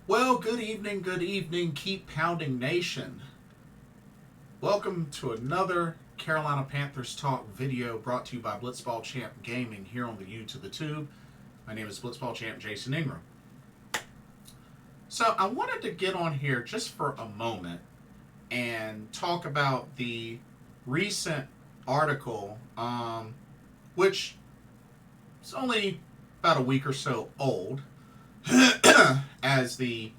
Well, good evening, keep pounding nation. Welcome to another Carolina Panthers Talk video brought to you by Blitzball Champ Gaming here on the YouTube the Tube. My name is Blitzball Champ Jason Ingram. So I wanted to get on here just for a moment and talk about the recent article, which is only about a week or so old, as the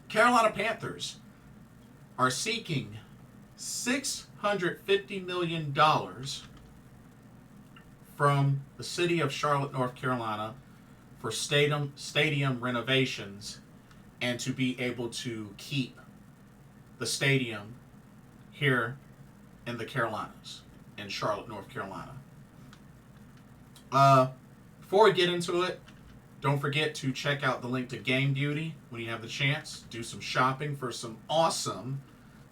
Carolina Panthers are seeking $650 million from the city of Charlotte, North Carolina for stadium renovations and to be able to keep the stadium here in the Carolinas, in Charlotte, North Carolina. Before we get into it, don't forget to check out the link to Game Beauty when you have the chance. Do some shopping for some awesome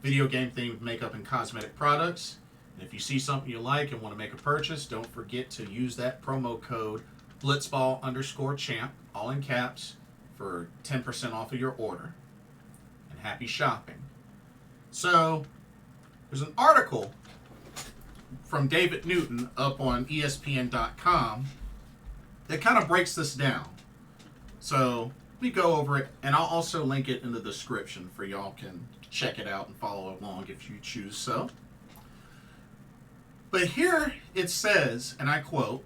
video game themed makeup and cosmetic products. And if you see something you like and want to make a purchase, don't forget to use that promo code Blitzball_champ, all in caps, for 10% off of your order. And happy shopping. So, there's an article from David Newton up on ESPN.com that kind of breaks this down. So let me go over it, and I'll also link it in the description for y'all can check it out and follow along if you choose so. But here it says, and I quote,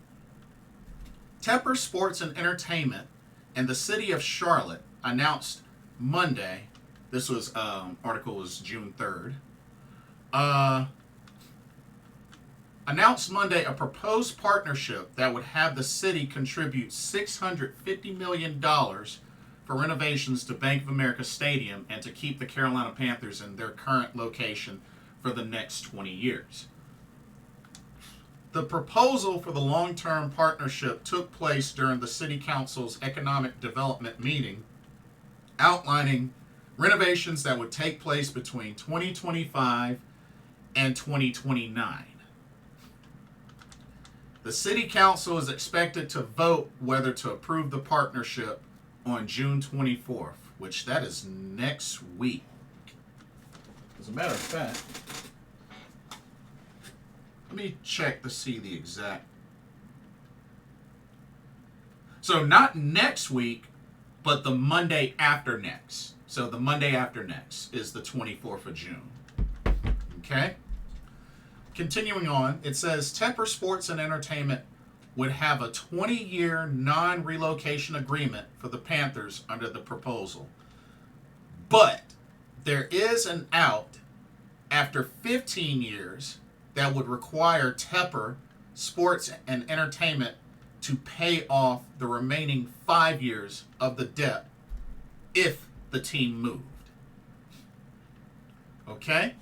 Tepper Sports and Entertainment and the city of Charlotte announced Monday, this was, article was June 3rd, announced Monday a proposed partnership that would have the city contribute $650 million for renovations to Bank of America Stadium and to keep the Carolina Panthers in their current location for the next 20 years. The proposal for the long-term partnership took place during the City Council's Economic Development meeting, outlining renovations that would take place between 2025 and 2029. The City Council is expected to vote whether to approve the partnership on June 24th, which that is next week. As a matter of fact, let me check to see the exact. So not next week, but the Monday after next. So the Monday after next is the 24th of June. Okay? Continuing on, it says Tepper Sports and Entertainment would have a 20-year non-relocation agreement for the Panthers under the proposal. But there is an out after 15 years that would require Tepper Sports and Entertainment to pay off the remaining 5 years of the debt if the team moved. Okay?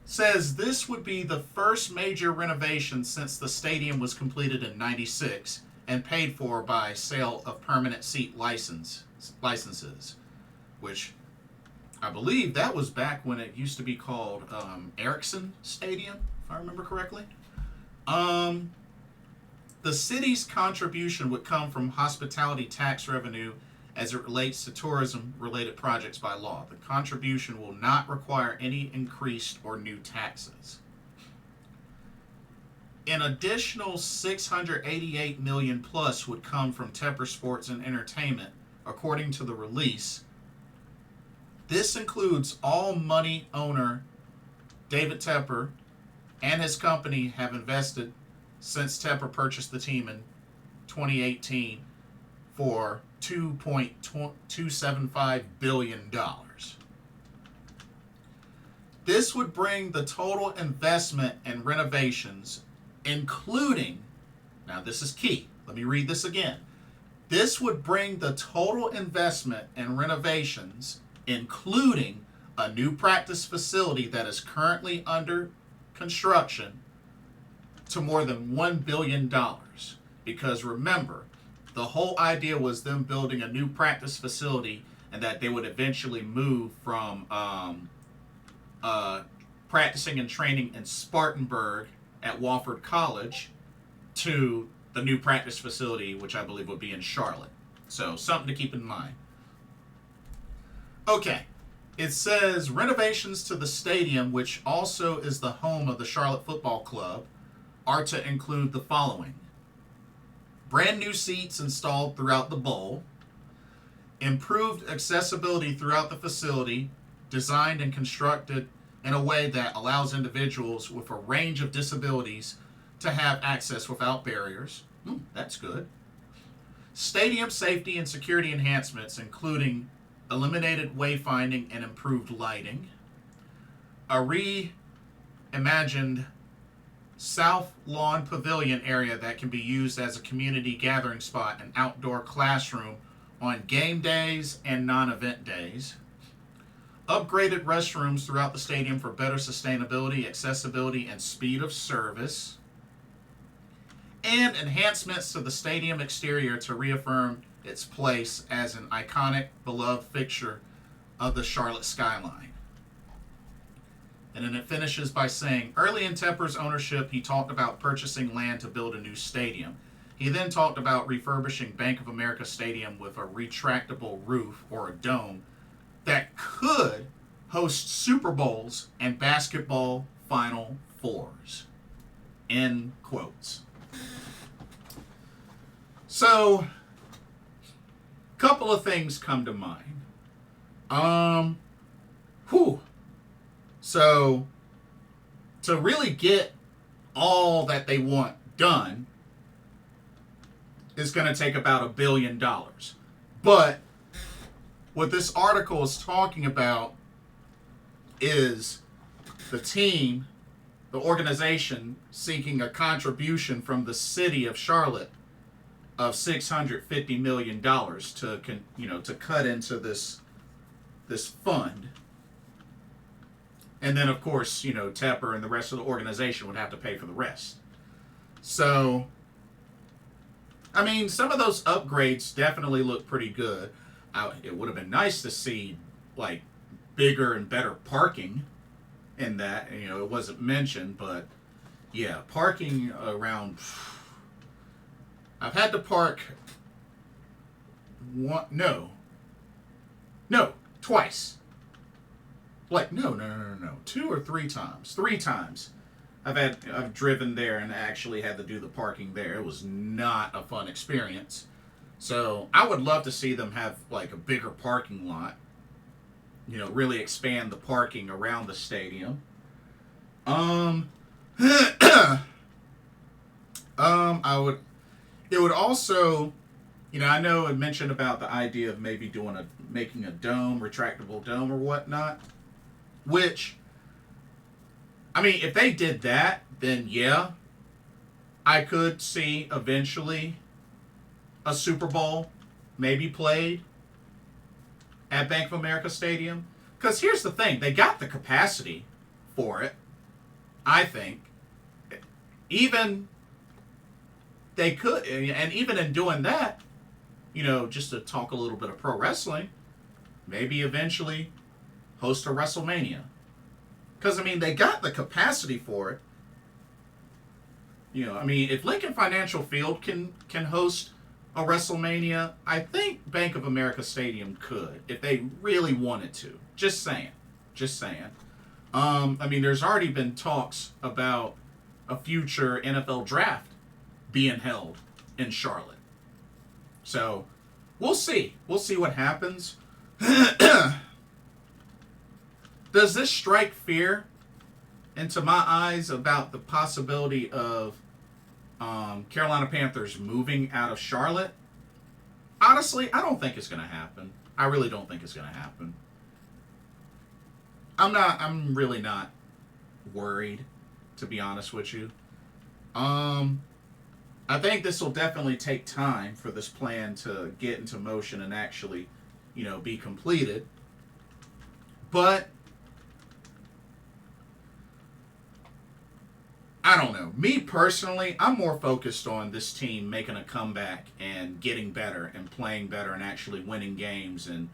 Says this would be the first major renovation since the stadium was completed in '96 and paid for by sale of permanent seat licenses, which I believe that was back when it used to be called Ericsson Stadium, if I remember correctly. The city's contribution would come from hospitality tax revenue as it relates to tourism-related projects by law. The contribution will not require any increased or new taxes. An additional $688 million plus would come from Tepper Sports and Entertainment, according to the release. This includes all money owner David Tepper and his company have invested since Tepper purchased the team in 2018 for $2.275 billion. This would bring the total investment in renovations, including, now this is key, let me read this again. This would bring the total investment in renovations, including a new practice facility that is currently under construction, to more than $1 billion. Because remember, the whole idea was them building a new practice facility and that they would eventually move from practicing and training in Spartanburg at Wofford College to the new practice facility, which I believe would be in Charlotte. So something to keep in mind. Okay. It says renovations to the stadium, which also is the home of the Charlotte Football Club, are to include the following: brand new seats installed throughout the bowl, improved accessibility throughout the facility, designed and constructed in a way that allows individuals with a range of disabilities to have access without barriers. That's good. Stadium safety and security enhancements, including eliminated wayfinding and improved lighting, a reimagined South Lawn Pavilion area that can be used as a community gathering spot and outdoor classroom on game days and non-event days, upgraded restrooms throughout the stadium for better sustainability, accessibility, and speed of service, and enhancements to the stadium exterior to reaffirm its place as an iconic, beloved fixture of the Charlotte skyline. And then it finishes by saying, early in Tepper's ownership, he talked about purchasing land to build a new stadium. He then talked about refurbishing Bank of America Stadium with a retractable roof or a dome that could host Super Bowls and basketball Final Fours. End quotes. So, couple of things come to mind. So, to really get all that they want done, is going to take about $1 billion. But what this article is talking about is the team, the organization, seeking a contribution from the city of Charlotte of $650 million to cut into this fund. And then, of course, Tepper and the rest of the organization would have to pay for the rest. So, I mean, some of those upgrades definitely look pretty good. It would have been nice to see, like, bigger and better parking in that. It wasn't mentioned, but, yeah, parking around... I've had to park twice. Like, no, 2 or 3 times. 3 times. I've driven there and actually had to do the parking there. It was not a fun experience. So I would love to see them have like a bigger parking lot. Really expand the parking around the stadium. It would also, I know it mentioned about the idea of maybe making a dome, retractable dome or whatnot. Which, I mean, if they did that, then yeah, I could see eventually a Super Bowl maybe played at Bank of America Stadium. Because here's the thing, they got the capacity for it, I think. Even they could, and even in doing that, just to talk a little bit of pro wrestling, maybe eventually host a WrestleMania. Because, I mean, they got the capacity for it. If Lincoln Financial Field can host a WrestleMania, I think Bank of America Stadium could, if they really wanted to. Just saying. There's already been talks about a future NFL draft being held in Charlotte. So, we'll see. We'll see what happens. Does this strike fear into my eyes about the possibility of Carolina Panthers moving out of Charlotte? Honestly, I don't think it's going to happen. I really don't think it's going to happen. I'm really not worried, to be honest with you. I think this will definitely take time for this plan to get into motion and actually, be completed. But I don't know. Me personally, I'm more focused on this team making a comeback and getting better and playing better and actually winning games and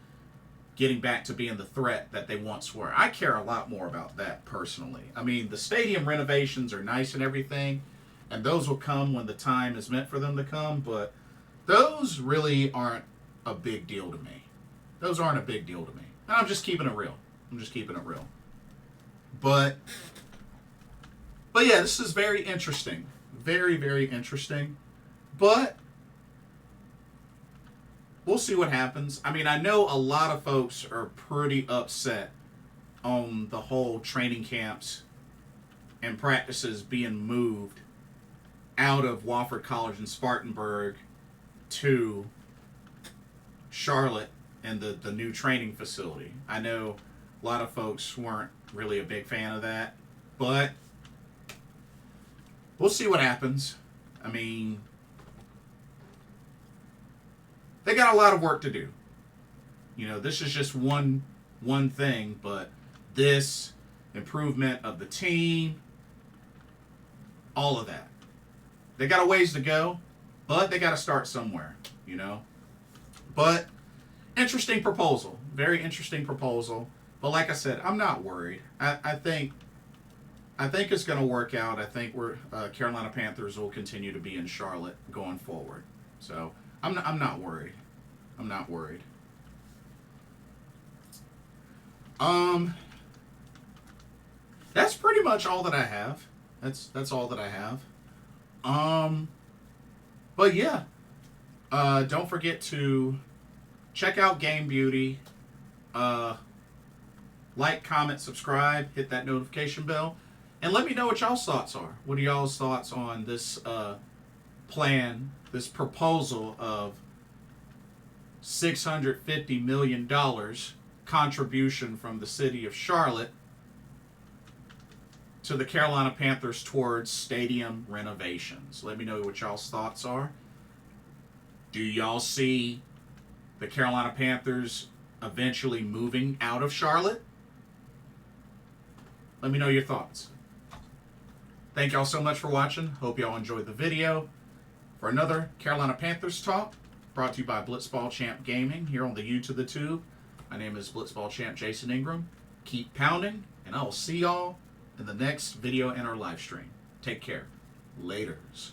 getting back to being the threat that they once were. I care a lot more about that personally. I mean, the stadium renovations are nice and everything, and those will come when the time is meant for them to come, but those really aren't a big deal to me. Those aren't a big deal to me. And I'm just keeping it real. But yeah, this is very interesting. Very, very interesting. But we'll see what happens. I mean, I know a lot of folks are pretty upset on the whole training camps and practices being moved out of Wofford College in Spartanburg to Charlotte and the new training facility. I know a lot of folks weren't really a big fan of that, but we'll see what happens. I mean, they got a lot of work to do. You know, this is just one thing, but this improvement of the team, all of that. They got a ways to go, but they got to start somewhere, you know. But interesting proposal, very interesting proposal. But like I said, I'm not worried. I think it's going to work out. I think Carolina Panthers will continue to be in Charlotte going forward. So I'm not worried. I'm not worried. That's pretty much all that I have. That's all that I have. But yeah, don't forget to check out Game Beauty. Like, comment, subscribe, hit that notification bell, and let me know what y'all's thoughts are. What are y'all's thoughts on this plan, this proposal of $650 million contribution from the city of Charlotte to the Carolina Panthers towards stadium renovations? Let me know what y'all's thoughts are. Do y'all see the Carolina Panthers eventually moving out of Charlotte? Let me know your thoughts. Thank y'all so much for watching. Hope y'all enjoyed the video. For another Carolina Panthers talk, brought to you by Blitzball Champ Gaming here on the YouTube the Tube. My name is Blitzball Champ Jason Ingram. Keep pounding, and I will see y'all in the next video in our live stream. Take care. Laters.